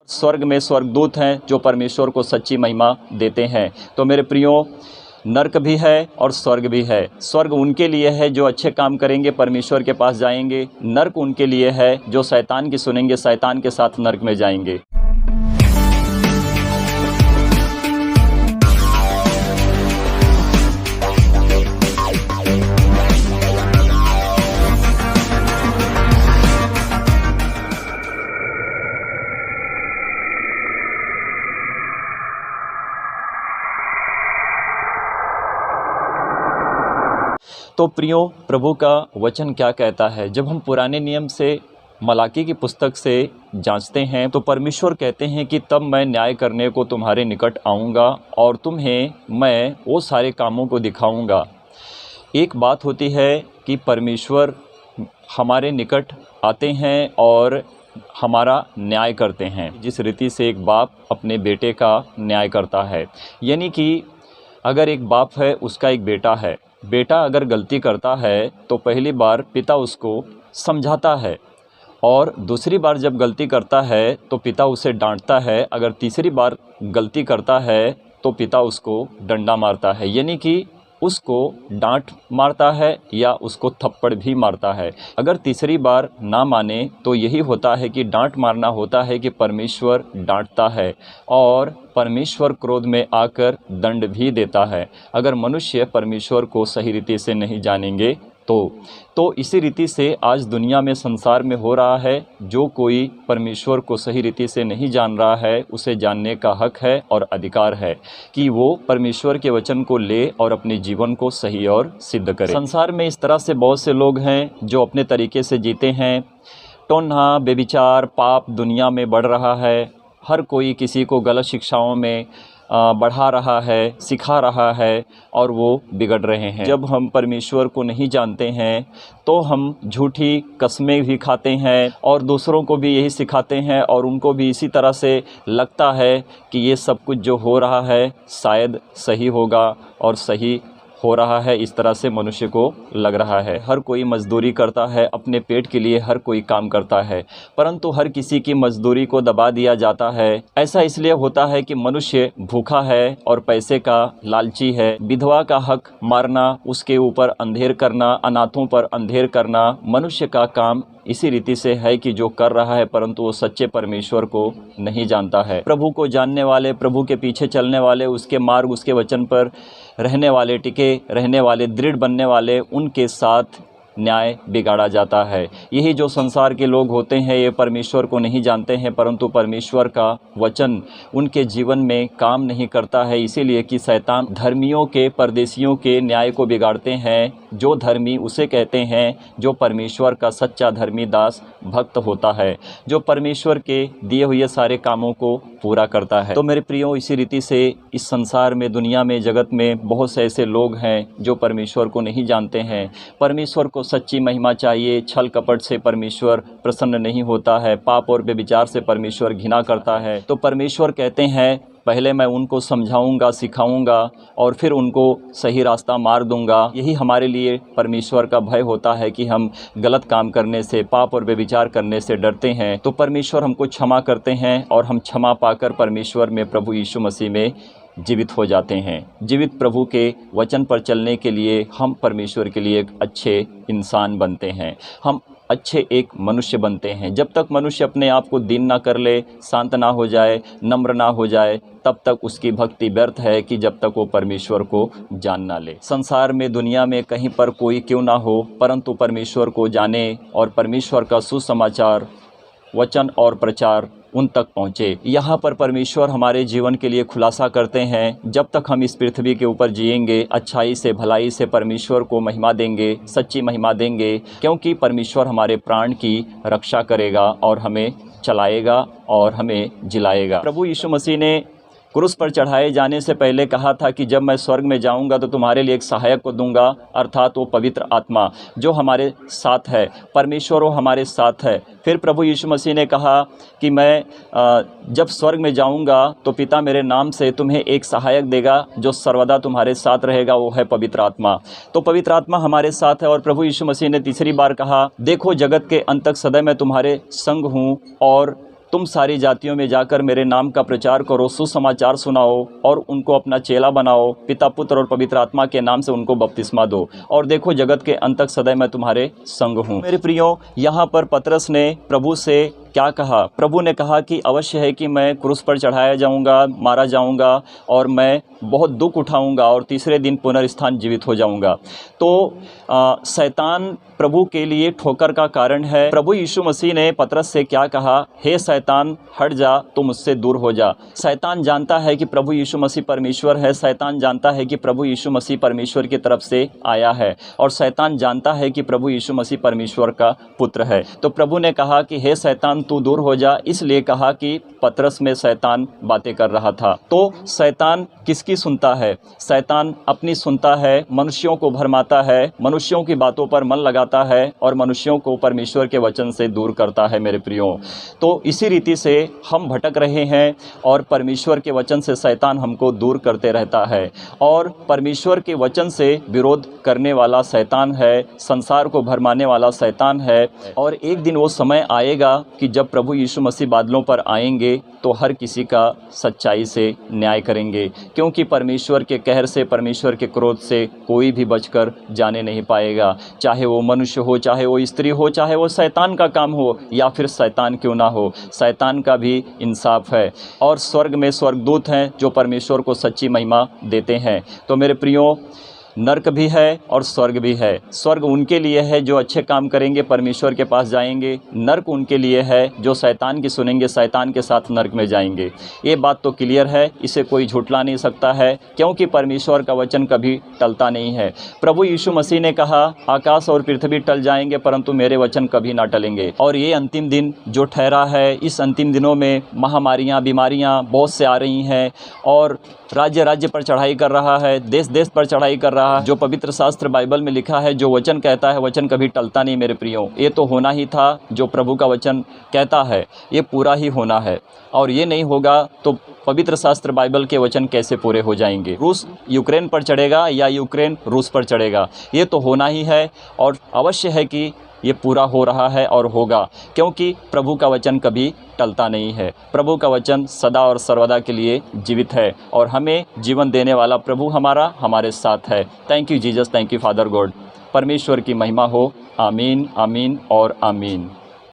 स्वर्ग में स्वर्गदूत हैं जो परमेश्वर को सच्ची महिमा देते हैं। तो मेरे प्रियो, नर्क भी है और स्वर्ग भी है। स्वर्ग उनके लिए है जो अच्छे काम करेंगे, परमेश्वर के पास जाएंगे। नर्क उनके लिए है जो शैतान की सुनेंगे, शैतान के साथ नर्क में जाएंगे। तो प्रियो, प्रभु का वचन क्या कहता है? जब हम पुराने नियम से मलाकी की पुस्तक से जांचते हैं तो परमेश्वर कहते हैं कि तब मैं न्याय करने को तुम्हारे निकट आऊँगा और तुम्हें मैं वो सारे कामों को दिखाऊँगा। एक बात होती है कि परमेश्वर हमारे निकट आते हैं और हमारा न्याय करते हैं, जिस रीति से एक बाप अपने बेटे का न्याय करता है। यानी कि अगर एक बाप है, उसका एक बेटा है, बेटा अगर गलती करता है तो पहली बार पिता उसको समझाता है और दूसरी बार जब गलती करता है तो पिता उसे डांटता है। अगर तीसरी बार गलती करता है तो पिता उसको डंडा मारता है, यानी कि उसको डांट मारता है या उसको थप्पड़ भी मारता है। अगर तीसरी बार ना माने तो यही होता है कि डांट मारना होता है कि परमेश्वर डांटता है और परमेश्वर क्रोध में आकर दंड भी देता है। अगर मनुष्य परमेश्वर को सही रीति से नहीं जानेंगे तो इसी रीति से आज दुनिया में, संसार में हो रहा है। जो कोई परमेश्वर को सही रीति से नहीं जान रहा है, उसे जानने का हक है और अधिकार है कि वो परमेश्वर के वचन को ले और अपने जीवन को सही और सिद्ध करे। संसार में इस तरह से बहुत से लोग हैं जो अपने तरीके से जीते हैं। टोन्हा, बेविचार, पाप दुनिया में बढ़ रहा है। हर कोई किसी को गलत शिक्षाओं में बढ़ा रहा है, सिखा रहा है और वो बिगड़ रहे हैं। जब हम परमेश्वर को नहीं जानते हैं तो हम झूठी कस्में भी खाते हैं और दूसरों को भी यही सिखाते हैं और उनको भी इसी तरह से लगता है कि ये सब कुछ जो हो रहा है शायद सही होगा और सही हो रहा है। इस तरह से मनुष्य को लग रहा है। हर कोई मजदूरी करता है, अपने पेट के लिए हर कोई काम करता है, परंतु हर किसी की मजदूरी को दबा दिया जाता है। ऐसा इसलिए होता है कि मनुष्य भूखा है और पैसे का लालची है। विधवा का हक मारना, उसके ऊपर अंधेर करना, अनाथों पर अंधेर करना मनुष्य का काम इसी रीति से है कि जो कर रहा है, परंतु वो सच्चे परमेश्वर को नहीं जानता है। प्रभु को जानने वाले, प्रभु के पीछे चलने वाले, उसके मार्ग, उसके वचन पर रहने वाले, टिके रहने वाले, दृढ़ बनने वाले, उनके साथ न्याय बिगाड़ा जाता है। यही जो संसार के लोग होते हैं, ये परमेश्वर को नहीं जानते हैं, परंतु परमेश्वर का वचन उनके जीवन में काम नहीं करता है। इसीलिए कि शैतान धर्मियों के, परदेशियों के न्याय को बिगाड़ते हैं। जो धर्मी उसे कहते हैं जो परमेश्वर का सच्चा धर्मी दास भक्त होता है, जो परमेश्वर के दिए हुए सारे कामों को पूरा करता है। तो मेरे प्रियो, इसी रीति से इस संसार में, दुनिया में, जगत में बहुत से ऐसे लोग हैं जो परमेश्वर को नहीं जानते हैं। परमेश्वर को सच्ची महिमा चाहिए। छल कपट से परमेश्वर प्रसन्न नहीं होता है। पाप और व्यभिचार से परमेश्वर घृणा करता है। तो परमेश्वर कहते हैं पहले मैं उनको समझाऊंगा, सिखाऊंगा और फिर उनको सही रास्ता मार दूंगा। यही हमारे लिए परमेश्वर का भय होता है कि हम गलत काम करने से, पाप और व्यभिचार करने से डरते हैं। तो परमेश्वर हमको क्षमा करते हैं और हम क्षमा पाकर परमेश्वर में, प्रभु यीशु मसीह में जीवित हो जाते हैं। जीवित प्रभु के वचन पर चलने के लिए हम परमेश्वर के लिए एक अच्छे इंसान बनते हैं, हम अच्छे एक मनुष्य बनते हैं। जब तक मनुष्य अपने आप को दीन ना कर ले, शांत ना हो जाए, नम्र ना हो जाए, तब तक उसकी भक्ति व्यर्थ है कि जब तक वो परमेश्वर को जान ना ले। संसार में, दुनिया में कहीं पर कोई क्यों ना हो, परंतु परमेश्वर को जाने और परमेश्वर का सुसमाचार, वचन और प्रचार उन तक पहुँचे। यहाँ पर परमेश्वर हमारे जीवन के लिए खुलासा करते हैं। जब तक हम इस पृथ्वी के ऊपर जिएंगे, अच्छाई से, भलाई से परमेश्वर को महिमा देंगे, सच्ची महिमा देंगे, क्योंकि परमेश्वर हमारे प्राण की रक्षा करेगा और हमें चलाएगा और हमें जिलाएगा। प्रभु यीशु मसीह ने क्रूस पर चढ़ाए जाने से पहले कहा था कि जब मैं स्वर्ग में जाऊंगा तो तुम्हारे लिए एक सहायक को दूंगा, अर्थात वो पवित्र आत्मा जो हमारे साथ है। परमेश्वर वो हमारे साथ है। फिर प्रभु यीशु मसीह ने कहा कि मैं जब स्वर्ग में जाऊंगा तो पिता मेरे नाम से तुम्हें एक सहायक देगा जो सर्वदा तुम्हारे साथ रहेगा, वो है पवित्र आत्मा। तो पवित्र आत्मा हमारे साथ है। और प्रभु यीशु मसीह ने तीसरी बार कहा, देखो जगत के अंत तक सदैव मैं तुम्हारे संग हूँ और तुम सारी जातियों में जाकर मेरे नाम का प्रचार करो, सुसमाचार सुनाओ और उनको अपना चेला बनाओ, पिता पुत्र और पवित्र आत्मा के नाम से उनको बपतिस्मा दो, और देखो जगत के अंत तक सदैव मैं तुम्हारे संग हूँ। मेरे प्रियो, यहाँ पर पतरस ने प्रभु से क्या कहा? प्रभु ने कहा कि अवश्य है कि मैं क्रूस पर चढ़ाया जाऊंगा, मारा जाऊंगा और मैं बहुत दुख उठाऊंगा और तीसरे दिन पुनरुत्थान जीवित हो जाऊंगा। तो शैतान प्रभु के लिए ठोकर का कारण है। प्रभु यीशु मसीह ने पतरस से क्या कहा? हे शैतान हट जा, तू मुझसे दूर हो जा। शैतान जानता है कि प्रभु यीशु मसीह परमेश्वर है। शैतान जानता है कि प्रभु यीशु मसीह परमेश्वर की तरफ से आया है और शैतान जानता है कि प्रभु यीशु मसीह परमेश्वर का पुत्र है। तो प्रभु ने कहा कि हे शैतान तू दूर हो जा, इसलिए कहा कि पतरस में शैतान बातें कर रहा था। तो शैतान किसकी सुनता है? शैतान अपनी सुनता है, मनुष्यों को भरमाता है, मनुष्यों की बातों पर मन लगाता है और मनुष्यों को परमेश्वर के वचन से दूर करता है। मेरे प्रियो, तो इसी रीति से हम भटक रहे हैं और परमेश्वर के वचन से शैतान हमको दूर करते रहता है और परमेश्वर के वचन से विरोध करने वाला शैतान है, संसार को भरमाने वाला शैतान है। और एक दिन वो समय आएगा कि जब प्रभु यीशु मसीह बादलों पर आएंगे तो हर किसी का सच्चाई से न्याय करेंगे, क्योंकि परमेश्वर के कहर से, परमेश्वर के क्रोध से कोई भी बचकर जाने नहीं पाएगा। चाहे वो मनुष्य हो, चाहे वो स्त्री हो, चाहे वो शैतान का काम हो या फिर शैतान क्यों ना हो, शैतान का भी इंसाफ है। और स्वर्ग में स्वर्गदूत हैं जो परमेश्वर को सच्ची महिमा देते हैं। तो मेरे प्रियो, नर्क भी है और स्वर्ग भी है। स्वर्ग उनके लिए है जो अच्छे काम करेंगे, परमेश्वर के पास जाएंगे। नर्क उनके लिए है जो शैतान की सुनेंगे, शैतान के साथ नर्क में जाएंगे। ये बात तो क्लियर है, इसे कोई झुठला नहीं सकता है, क्योंकि परमेश्वर का वचन कभी टलता नहीं है। प्रभु यीशु मसीह ने कहा आकाश और पृथ्वी टल जाएंगे परंतु मेरे वचन कभी ना टलेंगे। और ये अंतिम दिन जो ठहरा है, इस अंतिम दिनों में महामारियाँ, बीमारियाँ बहुत से आ रही हैं और राज्य राज्य पर चढ़ाई कर रहा है, देश देश पर चढ़ाई कर रहा है। जो पवित्र शास्त्र बाइबल में लिखा है, जो वचन कहता है, वचन कभी टलता नहीं। मेरे प्रियो, ये तो होना ही था। जो प्रभु का वचन कहता है ये पूरा ही होना है, और ये नहीं होगा तो पवित्र शास्त्र बाइबल के वचन कैसे पूरे हो जाएंगे? रूस यूक्रेन पर चढ़ेगा या यूक्रेन रूस पर चढ़ेगा, ये तो होना ही है और अवश्य है कि ये पूरा हो रहा है और होगा, क्योंकि प्रभु का वचन कभी टलता नहीं है। प्रभु का वचन सदा और सर्वदा के लिए जीवित है और हमें जीवन देने वाला प्रभु हमारे साथ है। Thank you Jesus, thank you father God. परमेश्वर की महिमा हो। आमीन, आमीन और आमीन।